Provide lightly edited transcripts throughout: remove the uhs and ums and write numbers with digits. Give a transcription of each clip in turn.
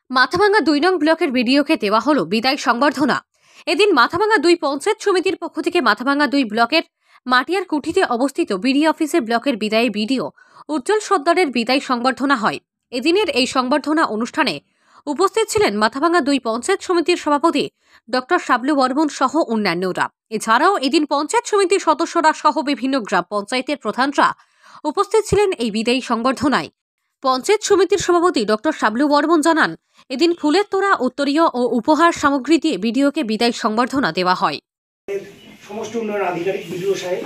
মাথাভাঙ্গা ২ নং ব্লকের বিডিওকে দেওয়া হলো বিদায় সংবর্ধনা। এদিন মাথাভাঙ্গা ২ পঞ্চায়েত সমিতির পক্ষ থেকে মাথাভাঙ্গা ২ ব্লকের মাটিয়ার কুঠিতে অবস্থিত বিডি অফিসে ব্লকের বিদায়ী বিডিও উজ্জ্বল সর্দারের বিদায় সংবর্ধনা হয়। এদিনের এই সংবর্ধনা অনুষ্ঠানে উপস্থিত ছিলেন মাথাভাঙ্গা ২ পঞ্চায়েত সমিতির সভাপতি ডক্টর শাবলু বর্মন সহ অন্যান্যরা। এছাড়াও এদিন পঞ্চায়েত সমিতির সদস্যরা সহ বিভিন্ন গ্রাম পঞ্চায়েতের প্রধানরা উপস্থিত ছিলেন এই বিদায়ী সংবর্ধনায়। পঞ্চায়েত সমিতির সভাপতি ডক্টর শাবলু বর্মন জানান, এদিন ফুলের তোড়া, উত্তরীয় ও উপহার সামগ্রী দিয়ে বিডিওকে বিদায় সংবর্ধনা দেওয়া হয়। সমষ্টি উন্নয়ন আধিকারিক বিডিও সাহেব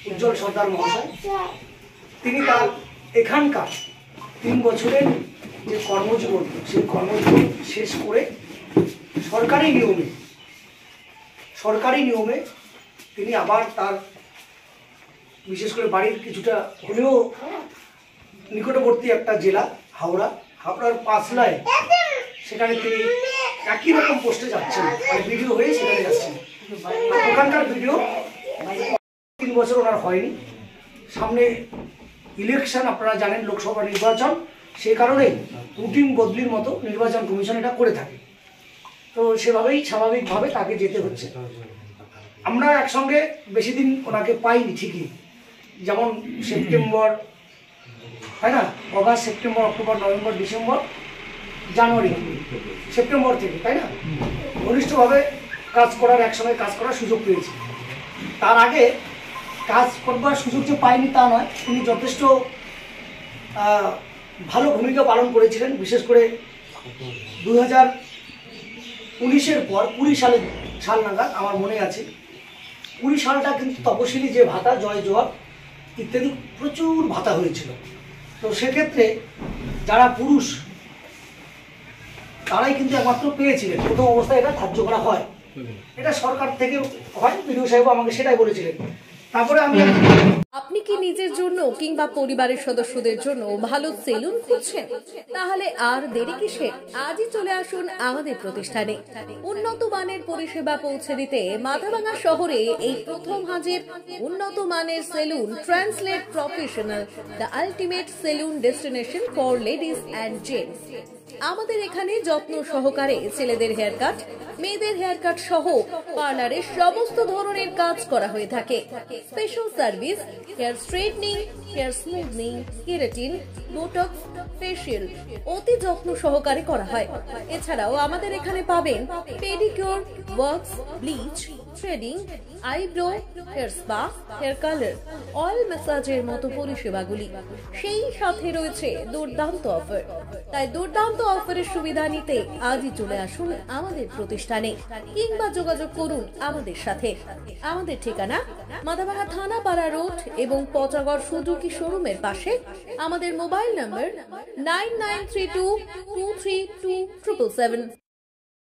উজ্জ্বল সর্দার মহাশয়, তিনি তার এখানকার 3 বছরের যে কর্মজীবন, সেই কর্মজীবন শেষ করে সরকারি নিয়মে তিনি আবার তার বিশেষ করে বাড়ির কিছুটা হলেও নিকটবর্তী একটা জেলা হাওড়ার পাঁচলায়, সেখানে তিনি একই রকম পোস্টে যাচ্ছেন, মানে ভিডিও হয়ে সেখানে যাচ্ছেন। ওখানকার ভিডিও 3 বছর ওনার হয়নি। সামনে ইলেকশন, আপনারা জানেন, লোকসভা নির্বাচন, সেই কারণেই রুটিন বদলির মতো নির্বাচন কমিশন এটা করে থাকে। তো সেভাবেই স্বাভাবিকভাবে তাকে যেতে হচ্ছে। আমরা একসঙ্গে বেশি দিন ওনাকে পাইনি ঠিকই, যেমন সেপ্টেম্বর, তাই না, August, September, October, November, December, January, September থেকে, তাই না, ঘনিষ্ঠভাবে একসঙ্গে কাজ করার সুযোগ পেয়েছি। তার আগে কাজ করবার সুযোগ যে পাইনি তা নয়, তিনি যথেষ্ট ভালো ভূমিকা পালন করেছিলেন। বিশেষ করে 2019-এর পর 20 সাল নাগাদ আমার মনে আছে, 20 সালটা কিন্তু তপশিলি যে ভাতা, জয় জোয়ার ইত্যাদি প্রচুর ভাতা হয়েছিল। তো সেক্ষেত্রে যারা পুরুষ তারাই কিন্তু একমাত্র পেয়েছিলেন। প্রথম অবস্থায় এটা ধার্য করা হয়, এটা সরকার থেকে হয়, বিডিও সাহেব আমাকে সেটাই বলেছিলেন। তারপরে আপনি কি নিজের জন্য কিংবা পরিবারের সদস্যদের জন্য ভালো সেলুন খুঁজছেন? তাহলে আর দেরি কিসের? আজই চলে আসুন আমাদের প্রতিষ্ঠানে। উন্নত মানের পরিষেবা পৌঁছে দিতে মাথাভাঙ্গা শহরে এই প্রথম হাজির উন্নত মানের salon translate professional, the ultimate salon destination for ladies and gents. আমাদের এখানে যত্ন সহকারে ছেলেদের হেয়ার কাট, মেয়েদের হেয়ার কাট সহ পার্লারের সমস্ত ধরনের কাজ করা হয়ে থাকে। Special service, hair straightening, hair smoothing, keratin, botox, facial অতি যত্ন সহকারে করা হয়। এছাড়াও আমাদের এখানে পাবেন pedicure, wax, bleach, threading, eyebrow, hair spa, hair colour, oil ম্যাসাজের মতো পরিষেবাগুলি। সেই সাথে রয়েছে দুর্দান্ত অফার। তাই দুর্দান্ত অফারের সুবিধা নিতে আজই চলে আসুন আমাদের প্রতিষ্ঠানে কিংবা যোগাযোগ করুন আমাদের সাথে। আমাদের ঠিকানা মাথাভাঙ্গা থানাপাড়া রোড এবং পচাগড় সুজুকি শোরুমের পাশে। আমাদের মোবাইল নম্বর 9932232777।